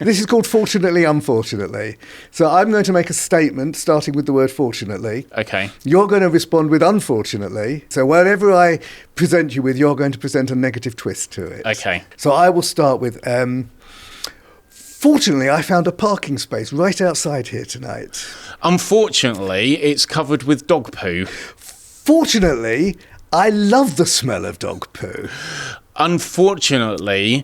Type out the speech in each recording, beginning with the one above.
This is called Fortunately, Unfortunately. So I'm going to make a statement starting with the word fortunately. Okay. You're going to respond with unfortunately. So whatever I present you with, you're going to present a negative twist to it. Okay. So I will start with, fortunately, I found a parking space right outside here tonight. Unfortunately, it's covered with dog poo. Fortunately, I love the smell of dog poo. Unfortunately,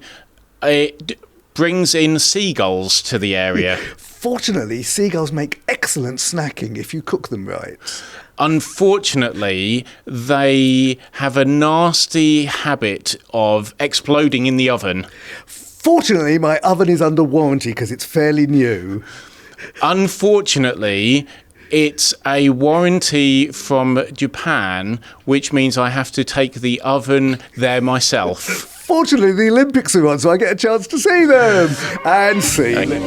it brings in seagulls to the area. Fortunately, seagulls make excellent snacking if you cook them right. Unfortunately, they have a nasty habit of exploding in the oven. Fortunately, my oven is under warranty because it's fairly new. Unfortunately, it's a warranty from Japan, which means I have to take the oven there myself. Fortunately, the Olympics are on, so I get a chance to see them. And see. Okay.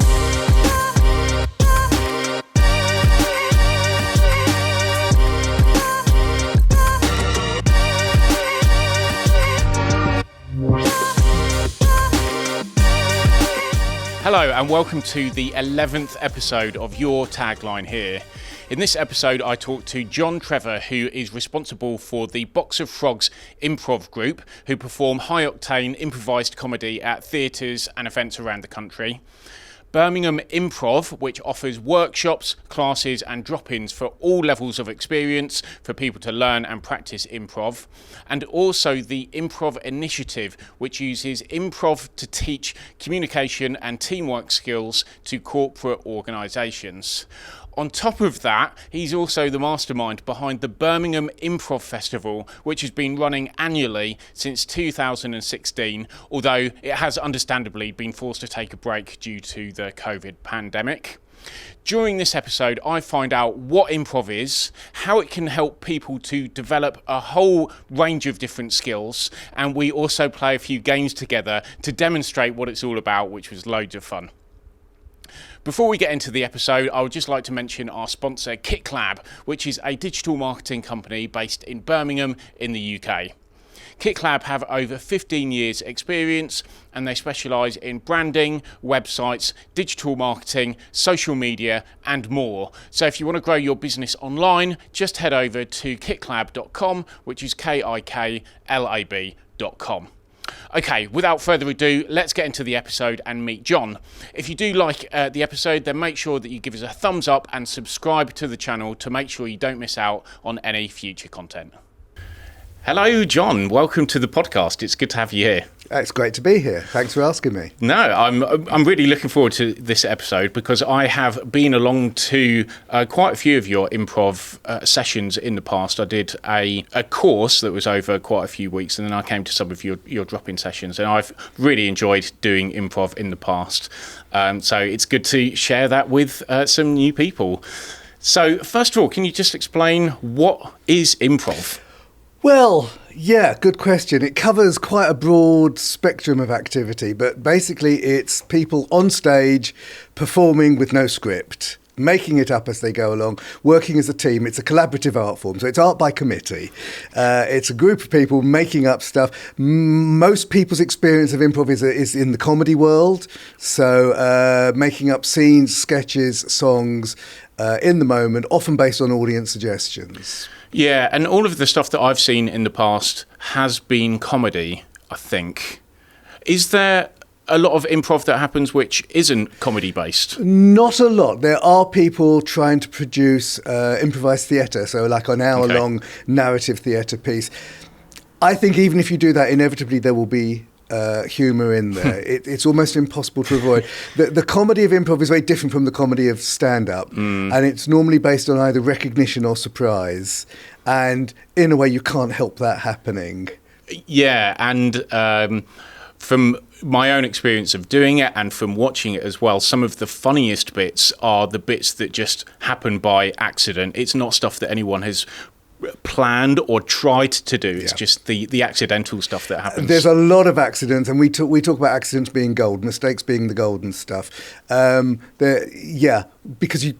Hello and welcome to the 11th episode of Your Tagline Here. In this episode, I talked to Jon Trevor, who is responsible for the Box of Frogs Improv group, who perform high-octane improvised comedy at theatres and events around the country. Birmingham Improv, which offers workshops, classes and drop-ins for all levels of experience for people to learn and practice improv. And also the Improv Initiative, which uses improv to teach communication and teamwork skills to corporate organisations. On top of that, he's also the mastermind behind the Birmingham Improv Festival, which has been running annually since 2016, although it has understandably been forced to take a break due to the COVID pandemic. During this episode, I find out what improv is, how it can help people to develop a whole range of different skills, and we also play a few games together to demonstrate what it's all about, which was loads of fun. Before we get into the episode, I would just like to mention our sponsor, KitKlab, which is a digital marketing company based in Birmingham in the UK. KitKlab have over 15 years experience and they specialise in branding, websites, digital marketing, social media and more. So if you want to grow your business online, just head over to kitklab.com, which is kiklab.com. Okay, without further ado, let's get into the episode and meet Jon. If you do like the episode, then make sure that you give us a thumbs up and subscribe to the channel to make sure you don't miss out on any future content. Hello, Jon. Welcome to the podcast. It's good to have you here. It's great to be here. Thanks for asking me. No, I'm really looking forward to this episode because I have been along to quite a few of your improv sessions in the past. I did a course that was over quite a few weeks, and then I came to some of your drop-in sessions, and I've really enjoyed doing improv in the past. So it's good to share that with some new people. So first of all, can you just explain what is improv? Well, yeah, good question. It covers quite a broad spectrum of activity, but basically it's people on stage performing with no script, making it up as they go along, working as a team. It's a collaborative art form, so it's art by committee. It's a group of people making up stuff. Most people's experience of improv is in the comedy world, so making up scenes, sketches, songs in the moment, often based on audience suggestions. Yeah, and all of the stuff that I've seen in the past has been comedy, I think. Is there a lot of improv that happens which isn't comedy-based? Not a lot. There are people trying to produce improvised theatre, so like an hour-long narrative theatre piece. I think even if you do that, inevitably there will be humour in there. It's almost impossible to avoid. The comedy of improv is very different from the comedy of stand-up, and it's normally based on either recognition or surprise, and in a way you can't help that happening. Yeah, and from my own experience of doing it and from watching it as well, some of the funniest bits are the bits that just happen by accident. It's not stuff that anyone has planned or tried to do. It's just the accidental stuff that happens. There's a lot of accidents, and we talk about accidents being gold, mistakes being the golden stuff. Because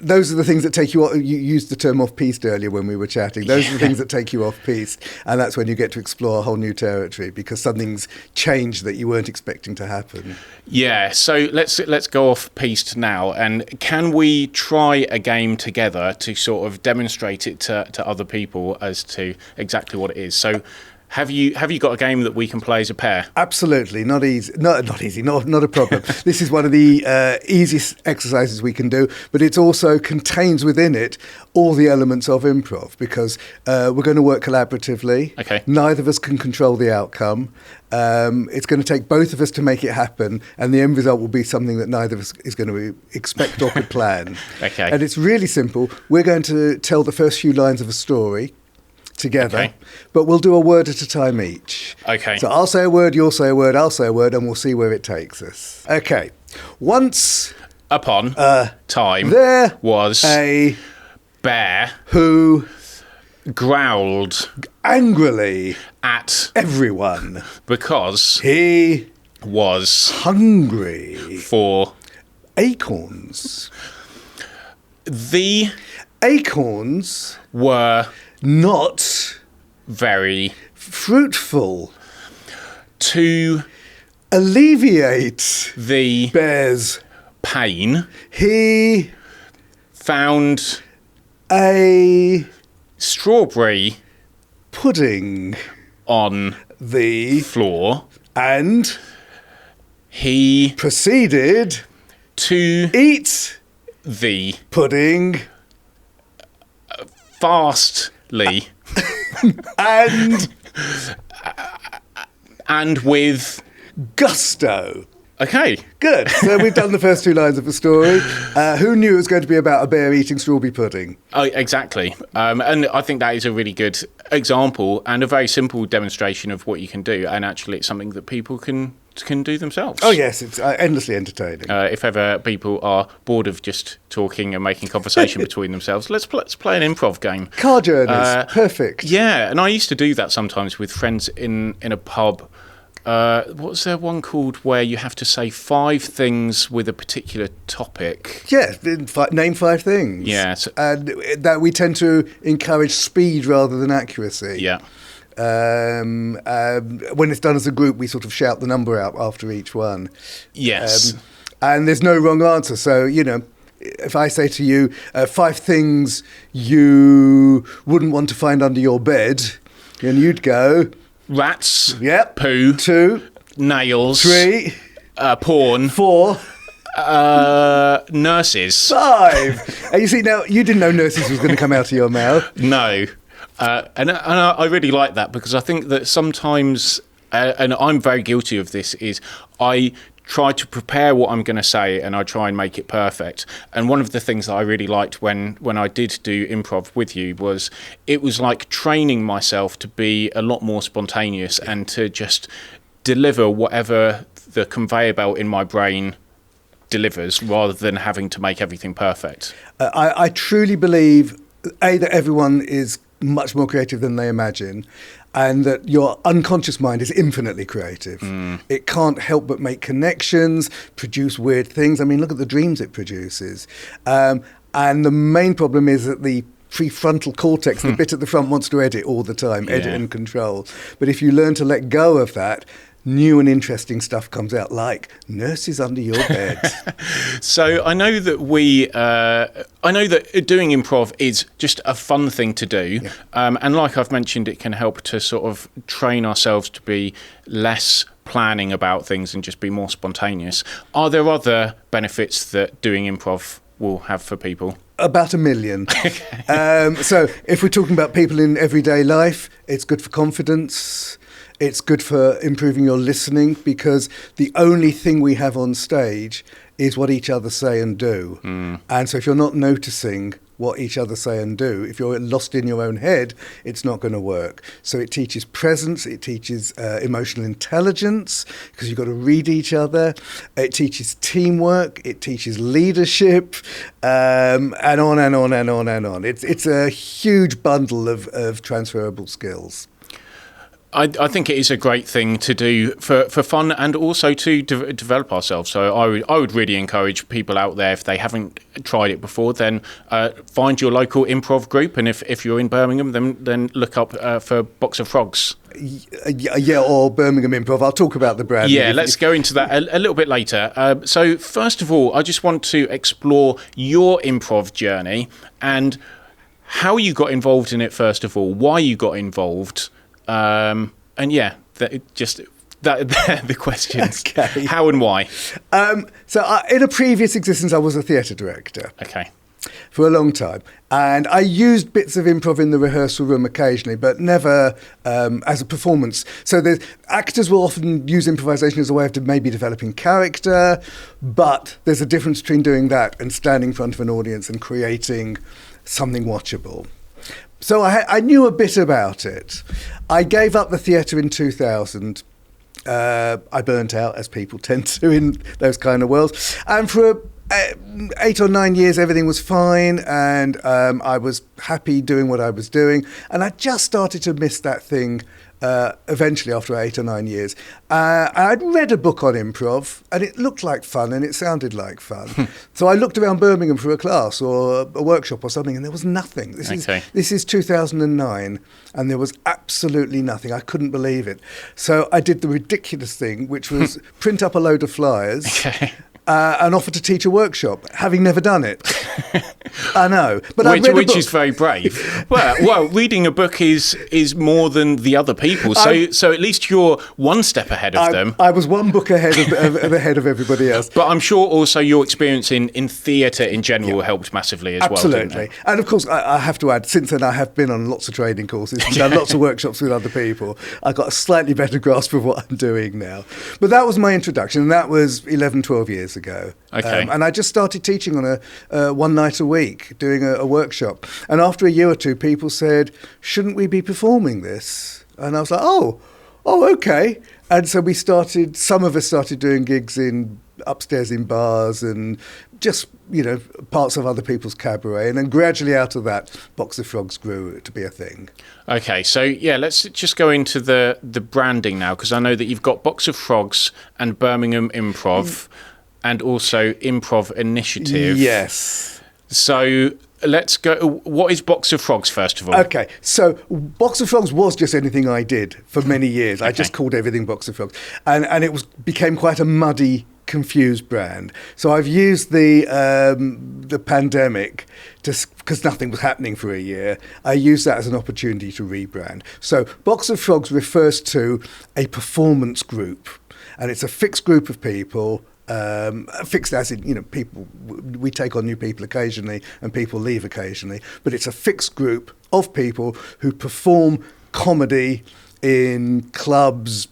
Those are the things that take you off. You used the term off-piste earlier when we were chatting. Those are the things that take you off-piste, and that's when you get to explore a whole new territory because something's changed that you weren't expecting to happen. Yeah, so let's go off-piste now, and can we try a game together to sort of demonstrate it to other people as to exactly what it is? So Have you got a game that we can play as a pair? Absolutely, not easy. Not easy. Not a problem. This is one of the easiest exercises we can do, but it also contains within it all the elements of improv because we're going to work collaboratively. Okay. Neither of us can control the outcome. It's going to take both of us to make it happen, and the end result will be something that neither of us is going to expect or could plan. Okay. And it's really simple. We're going to tell the first few lines of a story together, Okay. but we'll do a word at a time each. Okay. So I'll say a word, you'll say a word, I'll say a word, and we'll see where it takes us. Okay. Once Upon time there was a bear who growled angrily at everyone because he was hungry for acorns. the Acorns were not very fruitful. to Alleviate the bear's pain. he Found a strawberry pudding on the floor. and He proceeded to eat the pudding fastly and with gusto. okay. Good. So we've done the first two lines of the story. Who knew it was going to be about a bear eating strawberry pudding? Oh, exactly. And I think that is a really good example and a very simple demonstration of what you can do. And actually, it's something that people can do themselves. Oh, yes, it's endlessly entertaining. If ever people are bored of just talking and making conversation between themselves, let's play an improv game. Car journeys, perfect. Yeah, and I used to do that sometimes with friends in a pub. What's there one called where you have to say 5 things with a particular topic? Yeah, name 5 things. Yeah. And that we tend to encourage speed rather than accuracy. Yeah. When it's done as a group, we sort of shout the number out after each one. Yes. And there's no wrong answer. So, if I say to you, 5 things you wouldn't want to find under your bed, and you'd go... Rats. Yep. Poo. 2. Nails. 3. Porn. 4. Nurses. 5. And you see, now, you didn't know nurses was going to come out of your mouth. No. And I really like that because I think that sometimes, and I'm very guilty of this, is I try to prepare what I'm going to say and I try and make it perfect. And one of the things that I really liked when I did do improv with you was it was like training myself to be a lot more spontaneous and to just deliver whatever the conveyor belt in my brain delivers rather than having to make everything perfect. I truly believe, A, that everyone is much more creative than they imagine, and that your unconscious mind is infinitely creative. It can't help but make connections, produce weird things. I mean, look at the dreams it produces. And the main problem is that the prefrontal cortex, the bit at the front, wants to edit all the time, edit and control. But if you learn to let go of that, new and interesting stuff comes out, like nurses under your bed. So I know that doing improv is just a fun thing to do. Yeah. And like I've mentioned, it can help to sort of train ourselves to be less planning about things and just be more spontaneous. Are there other benefits that doing improv will have for people? About 1 million. So if we're talking about people in everyday life, it's good for confidence. It's good for improving your listening because the only thing we have on stage is what each other say and do. And so if you're not noticing what each other say and do, if you're lost in your own head, it's not going to work. So it teaches presence, it teaches emotional intelligence because you've got to read each other. It teaches teamwork, it teaches leadership, and on and on and on and on. It's a huge bundle of transferable skills. I think it is a great thing to do for fun and also to develop ourselves. So I would really encourage people out there, if they haven't tried it before, then find your local improv group, and if you're in Birmingham, then look up for Box of Frogs. Yeah, or Birmingham Improv. I'll talk about the brand. Yeah, let's go into that a little bit later. So first of all, I just want to explore your improv journey and how you got involved in it, first of all, why you got involved. And yeah, the questions. Okay. How and why? In a previous existence, I was a theatre director. Okay. For a long time. And I used bits of improv in the rehearsal room occasionally, but never as a performance. So actors will often use improvisation as a way of maybe developing character, but there's a difference between doing that and standing in front of an audience and creating something watchable. So I knew a bit about it. I gave up the theatre in 2000. I burnt out, as people tend to in those kind of worlds. And for 8 or 9 years, everything was fine, and I was happy doing what I was doing. And I just started to miss that thing eventually after 8 or 9 years. I'd read a book on improv, and it looked like fun, and it sounded like fun. So I looked around Birmingham for a class or a workshop or something, and there was nothing. This is 2009, and there was absolutely nothing. I couldn't believe it. So I did the ridiculous thing, which was print up a load of flyers. Okay. And offer to teach a workshop, having never done it. I know, but which is very brave. Well, reading a book is more than the other people. So at least you're one step ahead of them. I was one book ahead of everybody else. But I'm sure also your experience in theatre in general helped massively as well. Absolutely, and of course I have to add, since then I have been on lots of training courses and done lots of workshops with other people. I got a slightly better grasp of what I'm doing now. But that was my introduction, and that was 11, 12 years ago. Okay. And I just started teaching on a one night a week, doing a workshop. And after a year or two, people said, shouldn't we be performing this? And I was like, oh, okay. And so some of us started doing gigs upstairs in bars and just, parts of other people's cabaret. And then gradually out of that, Box of Frogs grew to be a thing. Okay, so yeah, let's just go into the branding now, because I know that you've got Box of Frogs and Birmingham Improv. And also Improv Initiative. Yes. So let's go. What is Box of Frogs, first of all? Okay, so Box of Frogs was just anything I did for many years. I just called everything Box of Frogs. And it became quite a muddy, confused brand. So I've used the pandemic, because nothing was happening for a year, I used that as an opportunity to rebrand. So Box of Frogs refers to a performance group. And it's a fixed group of people. Fixed as in, people, we take on new people occasionally and people leave occasionally, but it's a fixed group of people who perform comedy in clubs,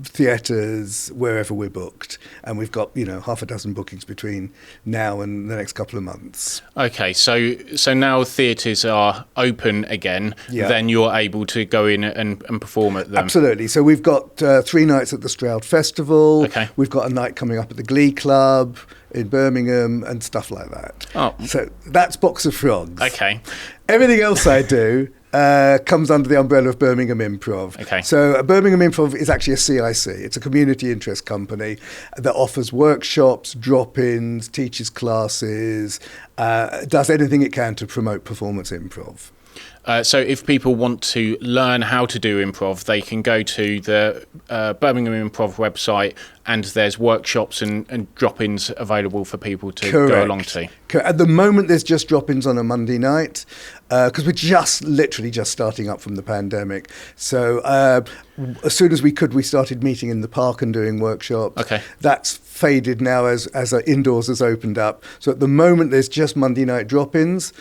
theatres, wherever we're booked. And we've got, half a dozen bookings between now and the next couple of months. Okay, so now theatres are open again, then you're able to go in and perform at them. Absolutely. So we've got 3 nights at the Stroud Festival. Okay. We've got a night coming up at the Glee Club in Birmingham and stuff like that. Oh. So that's Box of Frogs. Okay. Everything else I do comes under the umbrella of Birmingham Improv. Okay. So Birmingham Improv is actually a CIC. It's a community interest company that offers workshops, drop-ins, teaches classes, does anything it can to promote performance improv. So if people want to learn how to do improv, they can go to the Birmingham Improv website, and there's workshops and drop-ins available for people to go along to. At the moment, there's just drop-ins on a Monday night, because we're literally just starting up from the pandemic. So as soon as we could, we started meeting in the park and doing workshops. Okay. That's faded now as indoors has opened up. So at the moment, there's just Monday night drop-ins.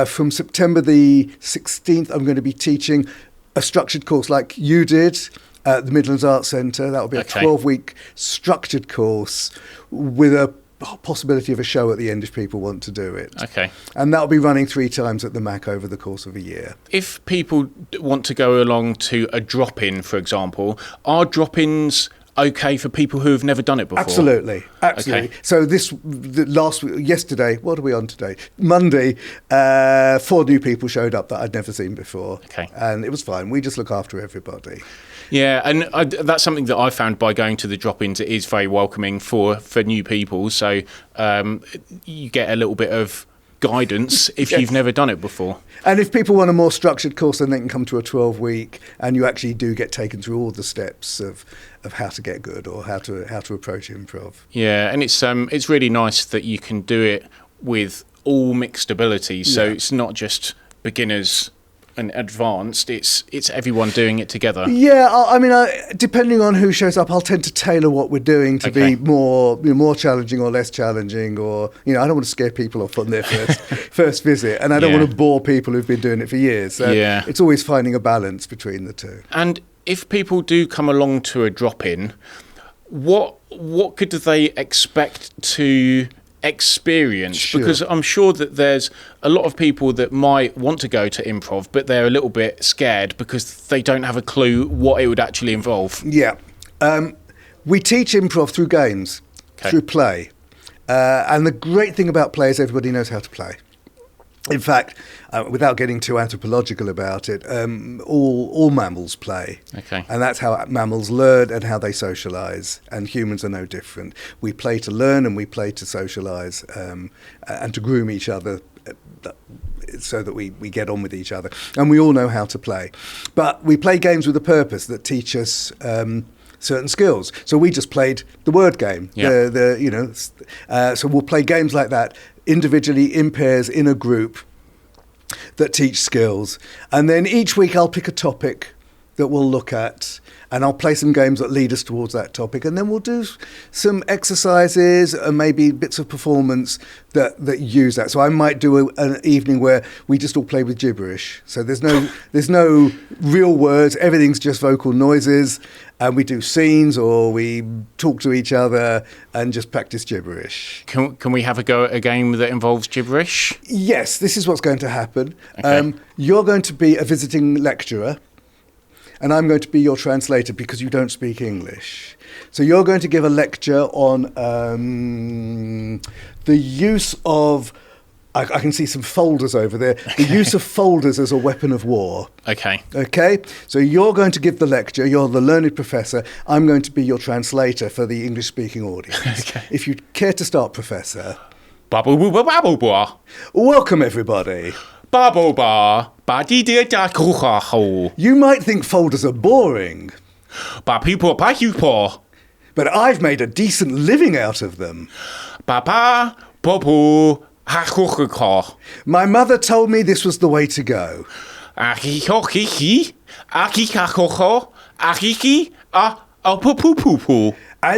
From September the 16th, I'm going to be teaching a structured course like you did at the Midlands Arts Centre. That will be a 12-week structured course with a possibility of a show at the end if people want to do it. Okay. And that will be running 3 times at the MAC over the course of a year. If people want to go along to a drop-in, for example, are drop-ins okay for people who have never done it before? Absolutely. Okay. So yesterday, what are we on today? Monday, 4 new people showed up that I'd never seen before. Okay. And it was fine. We just look after everybody. Yeah, and that's something that I found by going to the drop-ins. It is very welcoming for new people, so you get a little bit of guidance if you've never done it before. And if people want a more structured course, then they can come to a 12-week, and you actually do get taken through all the steps of how to get good or how to approach improv. Yeah, and it's really nice that you can do it with all mixed abilities, so it's not just beginners and advanced, it's everyone doing it together. Yeah, I mean, depending on who shows up, I'll tend to tailor what we're doing to be more challenging or less challenging, or I don't want to scare people off on their first visit, and I don't want to bore people who've been doing it for years. So it's always finding a balance between the two. And if people do come along to a drop-in, what could they expect to experience? Sure. Because I'm sure that there's a lot of people that might want to go to improv, but they're a little bit scared because they don't have a clue what it would actually involve. Yeah. We teach improv through games, through play. And the great thing about play is everybody knows how to play. In fact, without getting too anthropological about it, all mammals play. Okay. And that's how mammals learn and how they socialise. And humans are no different. We play to learn and we play to socialise and to groom each other so that we get on with each other. And we all know how to play. But we play games with a purpose that teach us certain skills. So we just played the word game. So we'll play games like that individually, in pairs, in a group, that teach skills. And then each week I'll pick a topic that we'll look at, and I'll play some games that lead us towards that topic, and then we'll do some exercises and maybe bits of performance that use that. So I might do an evening where we just all play with gibberish. So there's no real words, everything's just vocal noises, and we do scenes or we talk to each other and just practice gibberish. Can we have a go at a game that involves gibberish? Yes, this is what's going to happen. Okay. You're going to be a visiting lecturer, and I'm going to be your translator because you don't speak English. So you're going to give a lecture on the use of, I can see some folders over there, the use of folders as a weapon of war. Okay. Okay? So you're going to give the lecture, you're the learned professor, I'm going to be your translator for the English-speaking audience. Okay. If you'd care to start, Professor. Welcome, everybody. You You might think folders are boring, but I've made a decent living out of them. My mother told me this was the way to go. And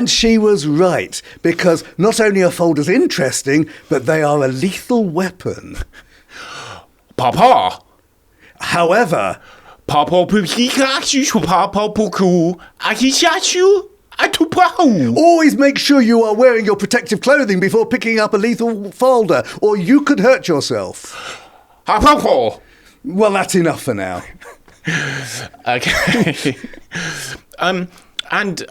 she was right, because not only are folders interesting, but they are a lethal weapon. Papa. However, always make sure you are wearing your protective clothing before picking up a lethal folder, or you could hurt yourself. Well, that's enough for now. Okay. Thank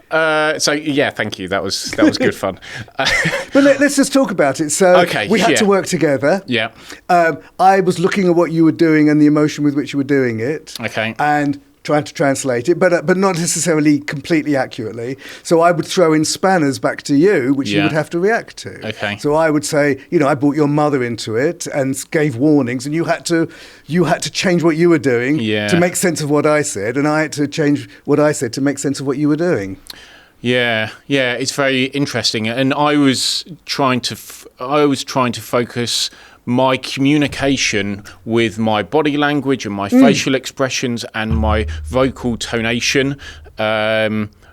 you. That was good fun. But let's just talk about it. So we had to work together. Yeah. I was looking at what you were doing and the emotion with which you were doing it. Okay. And trying to translate it, but not necessarily completely accurately. So I would throw in spanners back to you, which you would have to react to. Okay. So I would say, I brought your mother into it and gave warnings, and you had to change what you were doing to make sense of what I said, and I had to change what I said to make sense of what you were doing. Yeah, it's very interesting, and I was trying to focus my communication with my body language and my facial expressions and my vocal tonation,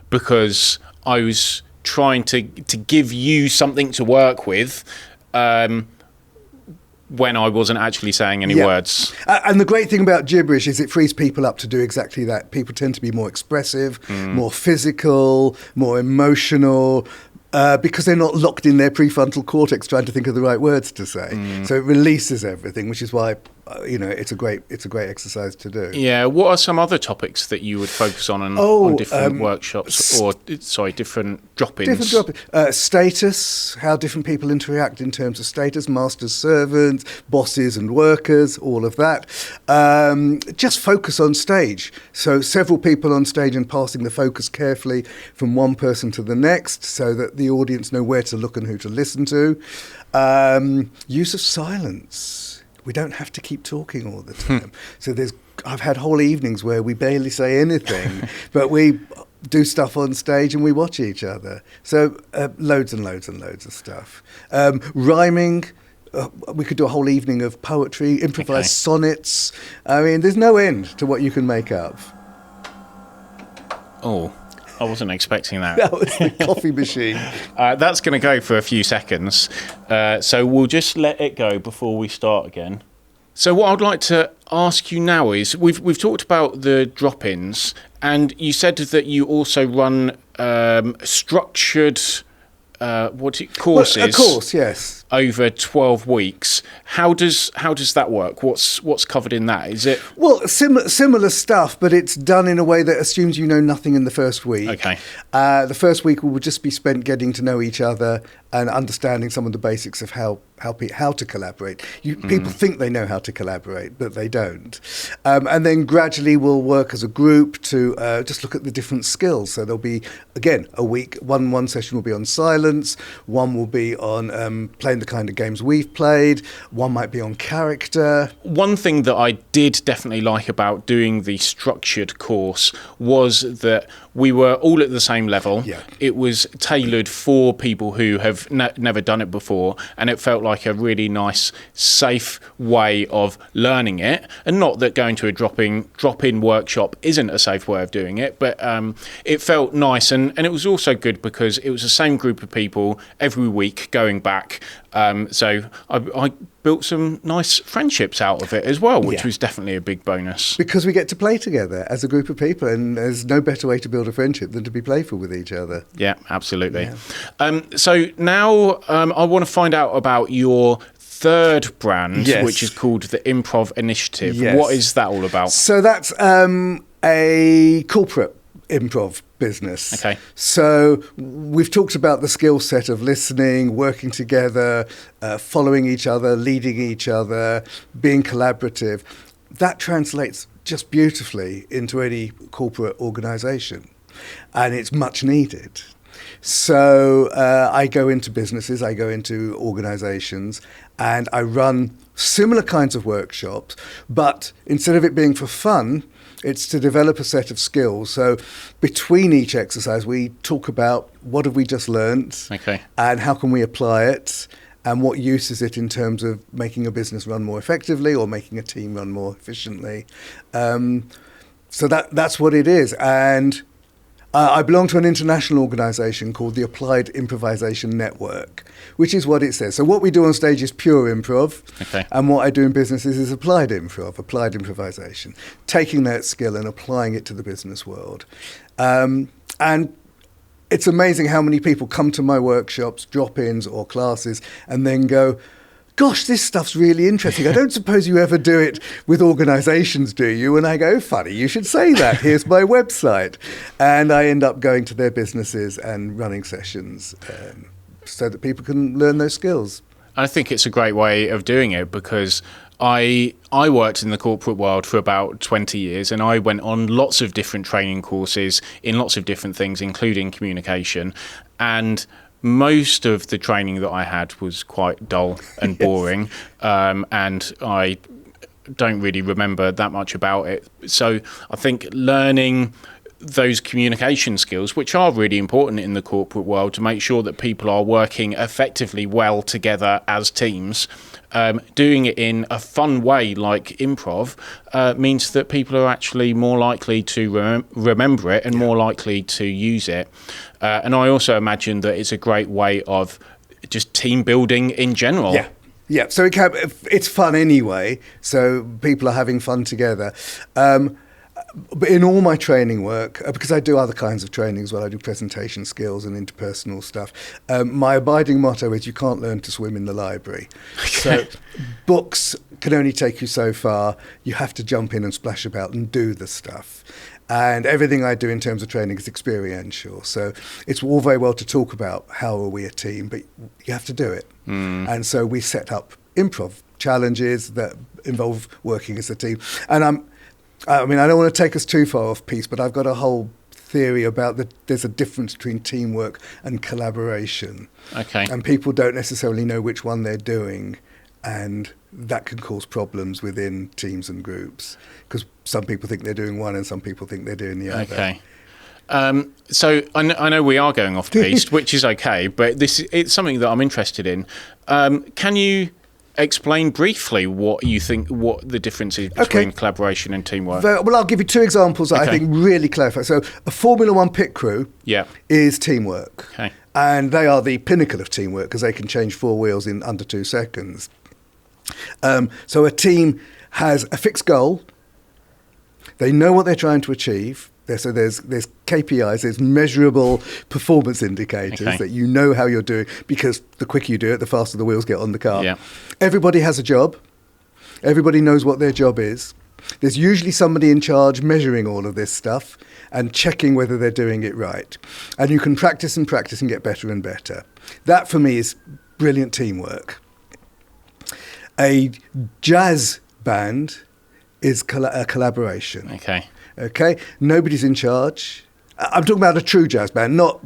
because I was trying to give you something to work with when I wasn't actually saying any words. And the great thing about gibberish is it frees people up to do exactly that. People tend to be more expressive, more physical, more emotional, because they're not locked in their prefrontal cortex trying to think of the right words to say. So it releases everything, which is why it's a great exercise to do. Yeah. What are some other topics that you would focus on different workshops different drop-ins? Status, how different people interact in terms of status, masters, servants, bosses and workers, all of that. Just focus on stage. So several people on stage and passing the focus carefully from one person to the next so that the audience know where to look and who to listen to. Use of silence. We don't have to keep talking all the time. So I've had whole evenings where we barely say anything, but we do stuff on stage and we watch each other. So loads and loads and loads of stuff. Rhyming. We could do a whole evening of poetry, improvised sonnets. I mean, there's no end to what you can make up. Oh, I wasn't expecting that. That was the coffee machine. That's going to go for a few seconds. So we'll just let it go before we start again. So what I'd like to ask you now is, we've talked about the drop-ins, and you said that you also run structured courses. A course, yes. Over 12 weeks. How does that work? What's covered in that? Is it similar stuff, but it's done in a way that assumes you know nothing in the first week. Okay. The first week will just be spent getting to know each other and understanding some of the basics of how to collaborate. People think they know how to collaborate, but they don't. And then gradually we'll work as a group to just look at the different skills. So there'll be, again, a week. One session will be on silence. One will be on playing the kind of games we've played. One might be on character. One thing that I did definitely like about doing the structured course was that we were all at the same level. Yeah. It was tailored for people who have never done it before, and it felt like a really nice, safe way of learning it. And not that going to a drop-in workshop isn't a safe way of doing it, but it felt nice, and it was also good because it was the same group of people every week going back. So I built some nice friendships out of it as well, which was definitely a big bonus. Because we get to play together as a group of people, and there's no better way to build a friendship than to be playful with each other. Yeah, absolutely. Yeah. So now I want to find out about your third brand, which is called the Improv Initiative. Yes. What is that all about? So that's a corporate improv business. Okay. So we've talked about the skill set of listening, working together, following each other, leading each other, being collaborative. That translates just beautifully into any corporate organisation, and it's much needed. So I go into businesses, I go into organisations, and I run similar kinds of workshops, but instead of it being for fun, it's to develop a set of skills. So between each exercise, we talk about what have we just learnt, and how can we apply it, and what use is it in terms of making a business run more effectively or making a team run more efficiently. So that's what it is. And I belong to an international organisation called the Applied Improvisation Network, which is what it says. So what we do on stage is pure improv, and what I do in businesses is applied improv, applied improvisation, taking that skill and applying it to the business world. And it's amazing how many people come to my workshops, drop-ins or classes, and then go, gosh, this stuff's really interesting. I don't suppose you ever do it with organisations, do you? And I go, funny, you should say that. Here's my website. And I end up going to their businesses and running sessions so that people can learn those skills. I think it's a great way of doing it because I worked in the corporate world for about 20 years, and I went on lots of different training courses in lots of different things, including communication. And most of the training that I had was quite dull and boring, and I don't really remember that much about it. So I think learning those communication skills, which are really important in the corporate world to make sure that people are working effectively well together as teams, doing it in a fun way like improv means that people are actually more likely to remember it and more likely to use it. And I also imagine that it's a great way of just team building in general. Yeah. So it's fun anyway. So people are having fun together. But in all my training work, because I do other kinds of training as well, I do presentation skills and interpersonal stuff, my abiding motto is you can't learn to swim in the library. So books can only take you so far. You have to jump in and splash about and do the stuff. And everything I do in terms of training is experiential. So it's all very well to talk about how are we a team, but you have to do it. And so we set up improv challenges that involve working as a team. And I mean, I don't want to take us too far off piece, but I've got a whole theory about there's a difference between teamwork and collaboration. Okay. And people don't necessarily know which one they're doing, and that can cause problems within teams and groups, because some people think they're doing one and some people think they're doing the other. Okay. So I know we are going off piece, which is okay, but it's something that I'm interested in. Can you explain briefly what the difference is between collaboration and teamwork? Well, I'll give you two examples that I think really clarify. So a Formula One pit crew is teamwork. Okay. And they are the pinnacle of teamwork because they can change four wheels in under 2 seconds. So a team has a fixed goal. They know what they're trying to achieve. So there's KPIs, there's measurable performance indicators that you know how you're doing, because the quicker you do it, the faster the wheels get on the car. Yeah. Everybody has a job. Everybody knows what their job is. There's usually somebody in charge measuring all of this stuff and checking whether they're doing it right. And you can practice and practice and get better and better. That, for me, is brilliant teamwork. A jazz band is a collaboration. Okay, nobody's in charge. I'm talking about a true jazz band, not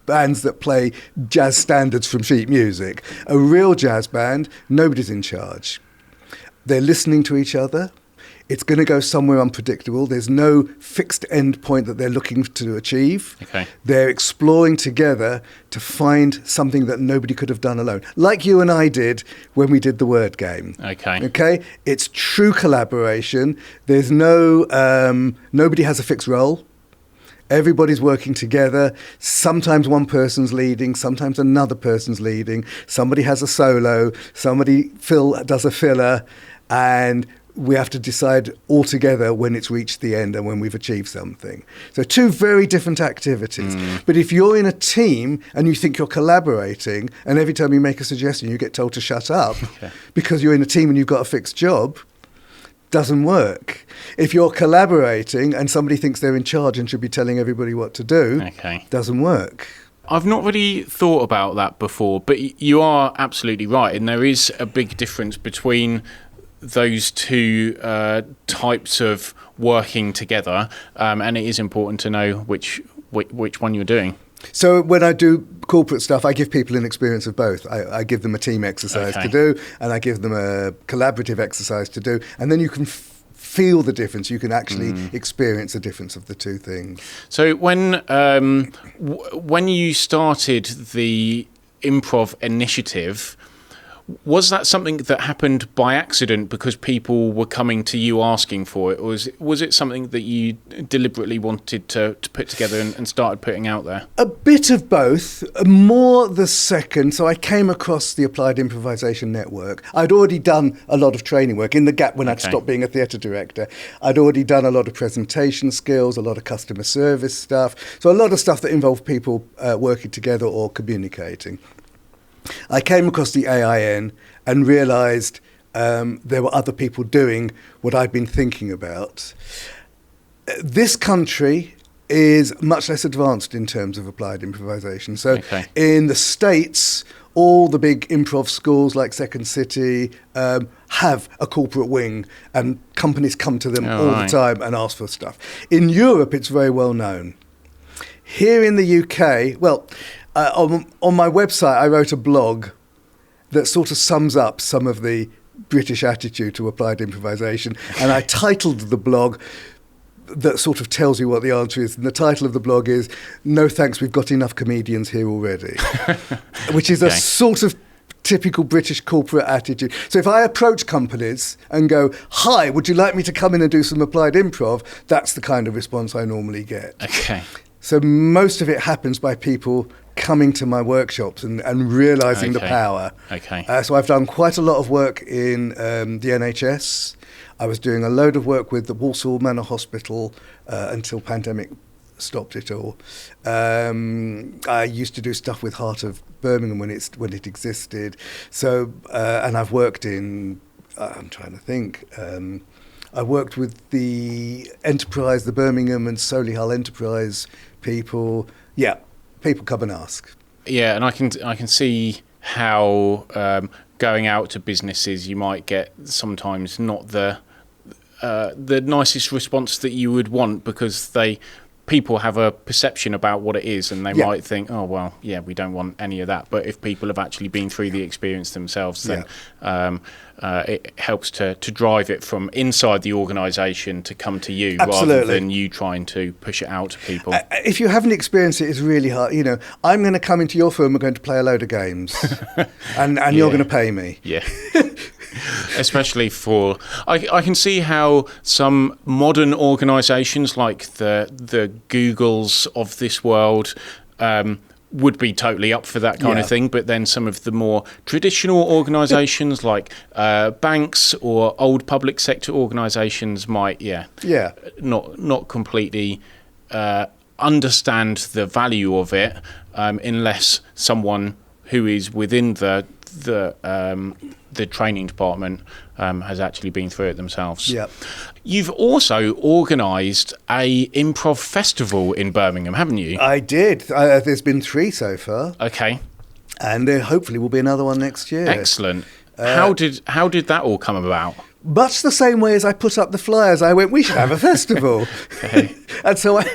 bands that play jazz standards from sheet music. A real jazz band, nobody's in charge. They're listening to each other. It's going to go somewhere unpredictable. There's no fixed end point that they're looking to achieve. They're exploring together to find something that nobody could have done alone, like you and I did when we did the word game. Okay? It's true collaboration. There's nobody has a fixed role. Everybody's working together. Sometimes one person's leading, sometimes another person's leading. Somebody has a solo, somebody does a filler, and we have to decide all together when it's reached the end and when we've achieved something. So two very different activities. But if you're in a team and you think you're collaborating, and every time you make a suggestion you get told to shut up because you're in a team and you've got a fixed job, doesn't work. If you're collaborating and somebody thinks they're in charge and should be telling everybody what to do, doesn't work. I've not really thought about that before, but you are absolutely right. And there is a big difference between those two types of working together, and it is important to know which one you're doing. So when I do corporate stuff, I give people an experience of both. I give them a team exercise to do, and I give them a collaborative exercise to do, and then you can feel the difference. You can actually experience the difference of the two things. So when you started the Improv Initiative, was that something that happened by accident because people were coming to you asking for it, or was it something that you deliberately wanted to put together and started putting out there? A bit of both, more the second. So I came across the Applied Improvisation Network. I'd already done a lot of training work in the gap when I'd stopped being a theatre director. I'd already done a lot of presentation skills, a lot of customer service stuff. So a lot of stuff that involved people working together or communicating. I came across the AIN and realised there were other people doing what I'd been thinking about. This country is much less advanced in terms of applied improvisation. So in the States, all the big improv schools like Second City have a corporate wing, and companies come to them all the time and ask for stuff. In Europe, it's very well known. Here in the UK, on my website, I wrote a blog that sort of sums up some of the British attitude to applied improvisation, and I titled the blog that sort of tells you what the answer is. And the title of the blog is "No Thanks, We've Got Enough Comedians Here Already," which is a sort of typical British corporate attitude. So if I approach companies and go, "Hi, would you like me to come in and do some applied improv?" that's the kind of response I normally get. So most of it happens by people coming to my workshops and realising the power. So I've done quite a lot of work in the NHS. I was doing a load of work with the Walsall Manor Hospital until pandemic stopped it all. I used to do stuff with Heart of Birmingham when it existed. So, and I've worked in, I'm trying to think, I worked with the Enterprise, the Birmingham and Solihull Enterprise people. Yeah, people come and ask. Yeah, and I can see how going out to businesses, you might get sometimes not the nicest response that you would want, because people have a perception about what it is, and they might think, oh, well, yeah, we don't want any of that. But if people have actually been through the experience themselves, then it helps to drive it from inside the organisation to come to you. Absolutely. Rather than you trying to push it out to people. If you haven't experienced it, it's really hard. You know, I'm going to come into your firm, we're going to play a load of games, and you're going to pay me. Yeah. Especially for, I can see how some modern organisations like the Googles of this world would be totally up for that kind of thing, but then some of the more traditional organisations like banks or old public sector organisations might not completely understand the value of it unless someone who is within the training department has actually been through it themselves. Yeah. You've also organised a improv festival in Birmingham, haven't you? I did. There's been 3 so far. Okay. And there hopefully will be another one next year. Excellent. How did that all come about? Much the same way as I put up the flyers, I went, we should have a festival. Okay. And so I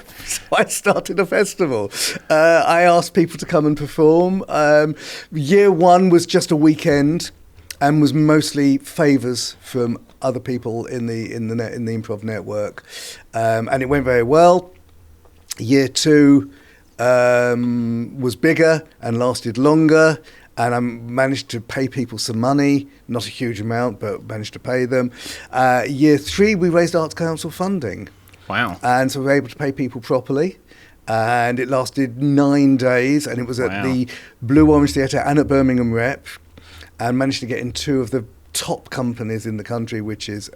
started a festival. I asked people to come and perform. Year 1 was just a weekend and was mostly favours from other people in the improv network. And it went very well. Year 2 was bigger and lasted longer. And I managed to pay people some money, not a huge amount, but managed to pay them. Year 3, we raised Arts Council funding. Wow. And so we were able to pay people properly. And it lasted 9 days. And it was at the Blue Orange Theatre and at Birmingham Rep. And managed to get in 2 of the top companies in the country, which is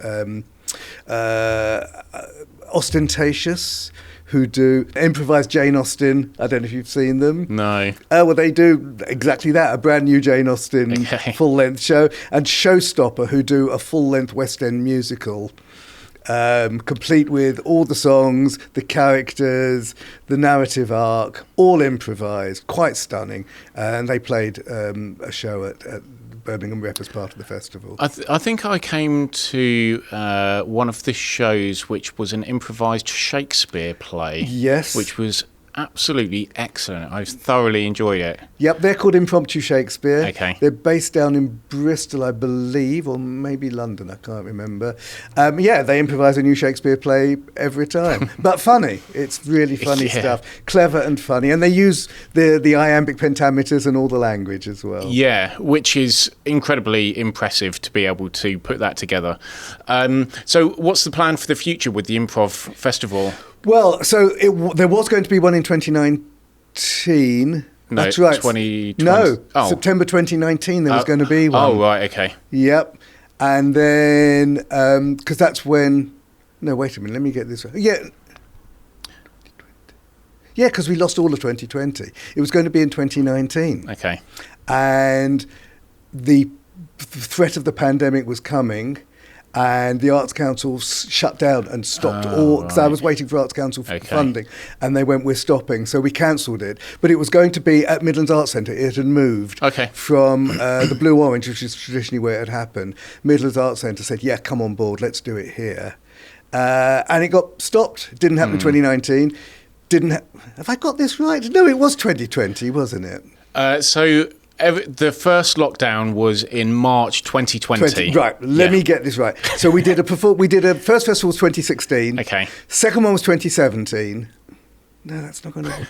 Ostentatious, who do improvised Jane Austen. I don't know if you've seen them. No. Well, they do exactly that, a brand new Jane Austen full-length show. And Showstopper, who do a full-length West End musical, complete with all the songs, the characters, the narrative arc, all improvised, quite stunning. And they played a show at Birmingham Rep as part of the festival. I think I came to one of the shows, which was an improvised Shakespeare play. Yes. Which was absolutely excellent. I thoroughly enjoyed it. Yep, they're called Impromptu Shakespeare. Okay. They're based down in Bristol, I believe, or maybe London, I can't remember. They improvise a new Shakespeare play every time. But funny. It's really funny stuff. Clever and funny. And they use the iambic pentameters and all the language as well. Yeah, which is incredibly impressive to be able to put that together. So what's the plan for the future with the Improv Festival? Well, so there was going to be one in 2019. No, that's right. 2020. No, September 2019 there was going to be one. Oh, right, okay. Yep. And then, because that's when... No, wait a minute, let me get this right. Yeah, because we lost all of 2020. It was going to be in 2019. Okay. And the threat of the pandemic was coming, and the Arts Council shut down and stopped all, because I was waiting for Arts Council funding, and they went, we're stopping, so we cancelled it. But it was going to be at Midlands Arts Centre. It had moved from the Blue Orange, which is traditionally where it had happened. Midlands Arts Centre said, yeah, come on board, let's do it here. And it got stopped. It didn't happen in 2019. Have I got this right? No, it was 2020, wasn't it? The first lockdown was in March 2020. Right, let me get this right. So we did first festival was 2016. Okay. Second one was 2017. No, that's not going to...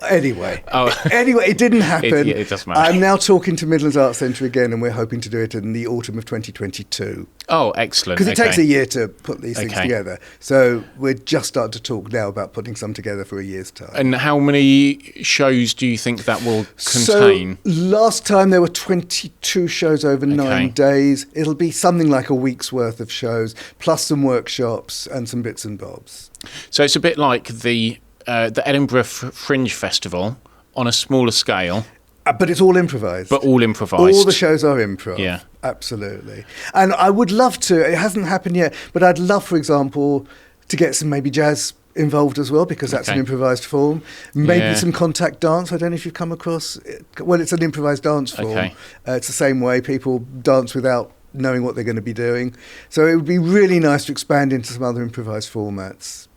Anyway, Oh. it didn't happen. It doesn't matter. I'm now talking to Midlands Arts Centre again, and we're hoping to do it in the autumn of 2022. Oh, excellent. Because it takes a year to put these things Okay. together. So we're just starting to talk now about putting some together for a year's time. And how many shows do you think that will contain? So last time there were 22 shows over 9 days. It'll be something like a week's worth of shows, plus some workshops and some bits and bobs. So it's a bit like the Edinburgh Fringe Festival on a smaller scale. But it's all improvised. But all improvised. All the shows are improv. Yeah. Absolutely. And I would love to, it hasn't happened yet, but I'd love, for example, to get some maybe jazz involved as well, because that's an improvised form. Maybe some contact dance. I don't know if you've come across it. Well, it's an improvised dance form. Okay. It's the same way people dance without knowing what they're going to be doing. So it would be really nice to expand into some other improvised formats.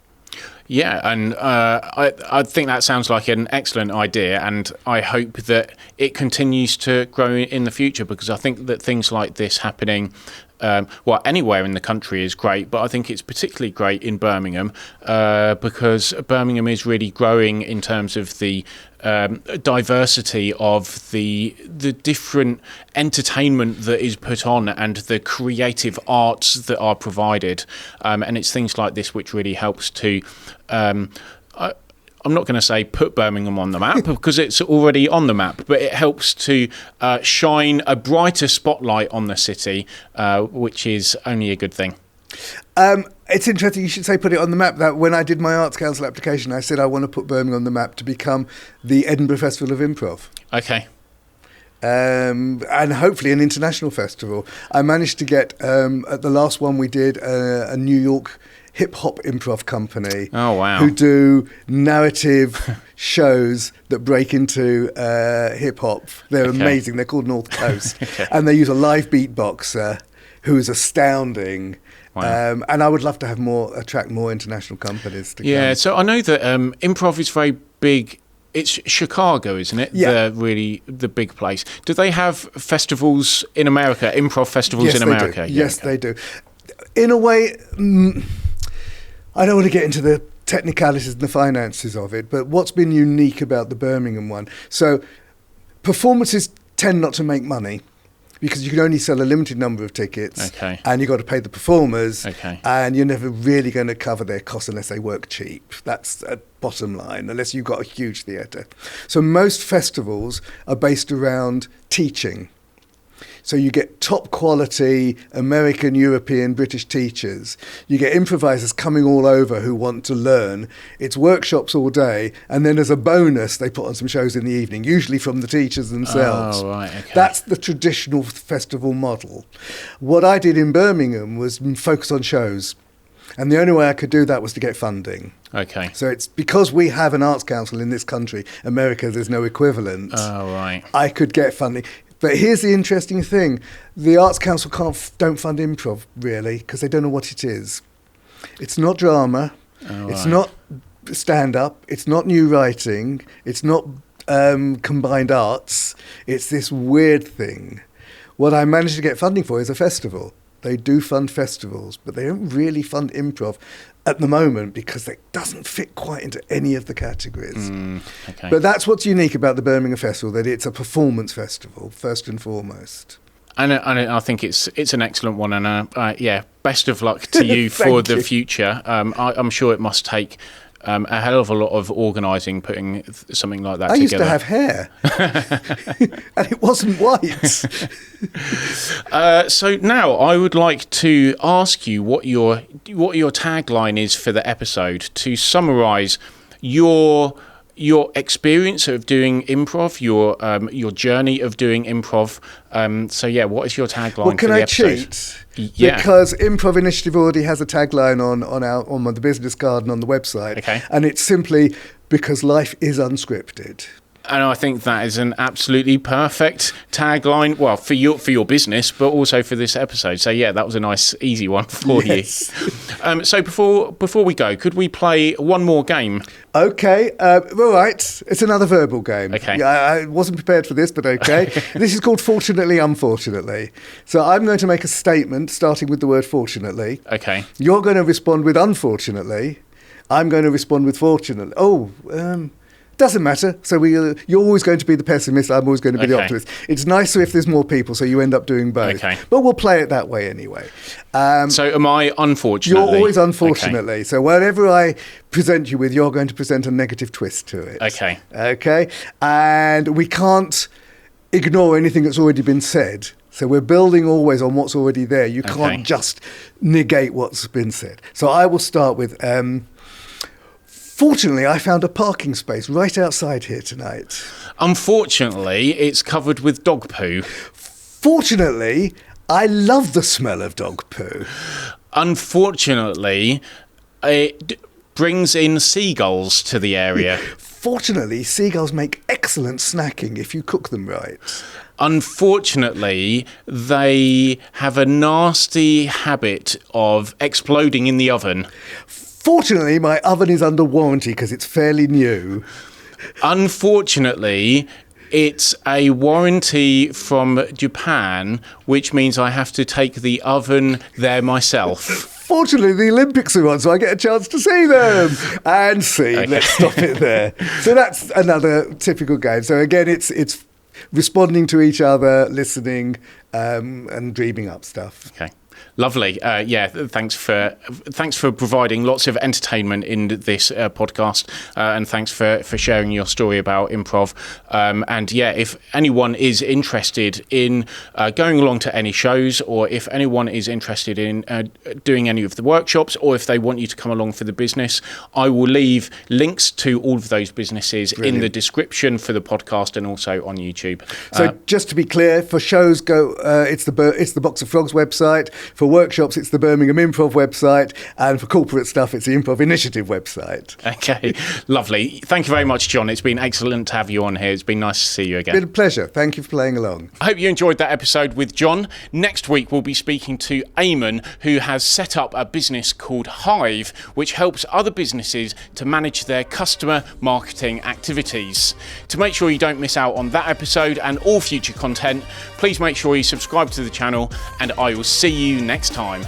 Yeah, and I think that sounds like an excellent idea, and I hope that it continues to grow in the future, because I think that things like this happening, anywhere in the country is great, but I think it's particularly great in Birmingham, because Birmingham is really growing in terms of the diversity of the different entertainment that is put on and the creative arts that are provided, and it's things like this which really helps to I'm not going to say put Birmingham on the map, because it's already on the map, but it helps to shine a brighter spotlight on the city, which is only a good thing. It's interesting you should say put it on the map. That when I did my Arts Council application, I said I want to put Birmingham on the map to become the Edinburgh Festival of Improv. Okay. And hopefully an international festival. I managed to get, at the last one we did, a New York hip-hop improv company. Oh, wow. Who do narrative shows that break into hip-hop. They're amazing. They're called North Coast. And they use a live beatboxer who is astounding. Wow. And I would love to have attract more international companies to Yeah, come. so I know that improv is very big. It's Chicago, isn't it? Yeah. The big place. Do they have festivals in America, improv festivals in America? Do. Yes, they do. In a way, I don't want to get into the technicalities and the finances of it, but what's been unique about the Birmingham one, so performances tend not to make money, because you can only sell a limited number of tickets, and you've got to pay the performers, and you're never really going to cover their costs unless they work cheap. That's a bottom line, unless you've got a huge theatre. So most festivals are based around teaching. So you get top quality American, European, British teachers. You get improvisers coming all over who want to learn. It's workshops all day, and then as a bonus, they put on some shows in the evening, usually from the teachers themselves. Oh, right, okay. That's the traditional festival model. What I did in Birmingham was focus on shows. And the only way I could do that was to get funding. Okay. So it's because we have an arts council in this country, America, there's no equivalent. Oh, right. I could get funding. But here's the interesting thing. The Arts Council don't fund improv, really, because they don't know what it is. It's not drama. It's not stand-up. It's not new writing. It's not combined arts. It's this weird thing. What I managed to get funding for is a festival. They do fund festivals, but they don't really fund improv at the moment because it doesn't fit quite into any of the categories. But that's what's unique about the Birmingham Festival, that it's a performance festival, first and foremost. And I think it's an excellent one, and best of luck to you for the future. I'm sure it must take a hell of a lot of organising, putting something like that together. I used to have hair, and it wasn't white. So now I would like to ask you what your tagline is for the episode, to summarise your experience of doing improv, your journey of doing improv. What is your tagline for the episode? Can I cheat? Yeah. Because Improv Initiative already has a tagline on the business card and on the website, and it's simply because life is unscripted. And I think that is an absolutely perfect tagline, well, for your business, but also for this episode. So, yeah, that was a nice, easy one for you. So before we go, could we play one more game? Okay, all right. It's another verbal game. Okay. Yeah, I wasn't prepared for this, but okay. This is called Fortunately, Unfortunately. So I'm going to make a statement starting with the word fortunately. Okay. You're going to respond with unfortunately. I'm going to respond with fortunately. Doesn't matter. So you're always going to be the pessimist. I'm always going to be the optimist. It's nicer if there's more people, so you end up doing both. Okay. But we'll play it that way anyway. So am I, unfortunately? You're always unfortunately. Okay. So whatever I present you with, you're going to present a negative twist to it. Okay. Okay? And we can't ignore anything that's already been said. So we're building always on what's already there. You can't just negate what's been said. So I will start with... Fortunately, I found a parking space right outside here tonight. Unfortunately, it's covered with dog poo. Fortunately, I love the smell of dog poo. Unfortunately, it brings in seagulls to the area. Fortunately, seagulls make excellent snacking if you cook them right. Unfortunately, they have a nasty habit of exploding in the oven. Fortunately, my oven is under warranty because it's fairly new. Unfortunately, it's a warranty from Japan, which means I have to take the oven there myself. Fortunately, the Olympics are on, so I get a chance to see them. And see, let's stop it there. So that's another typical game. So again, it's responding to each other, listening, and dreaming up stuff. Okay. Lovely. Thanks for providing lots of entertainment in this podcast, and thanks for sharing your story about improv. If anyone is interested in going along to any shows, or if anyone is interested in doing any of the workshops, or if they want you to come along for the business, I will leave links to all of those businesses in the description for the podcast and also on YouTube. So just to be clear, for shows, it's the Box of Frogs website. For workshops, it's the Birmingham Improv website, and for corporate stuff, it's the Improv Initiative website. Okay, lovely. Thank you very much, Jon. It's been excellent to have you on here. It's been nice to see you again. It's been a pleasure. Thank you for playing along. I hope you enjoyed that episode with Jon. Next week, we'll be speaking to Eamon, who has set up a business called Hive, which helps other businesses to manage their customer marketing activities. To make sure you don't miss out on that episode and all future content, please make sure you subscribe to the channel, and I will see you next time.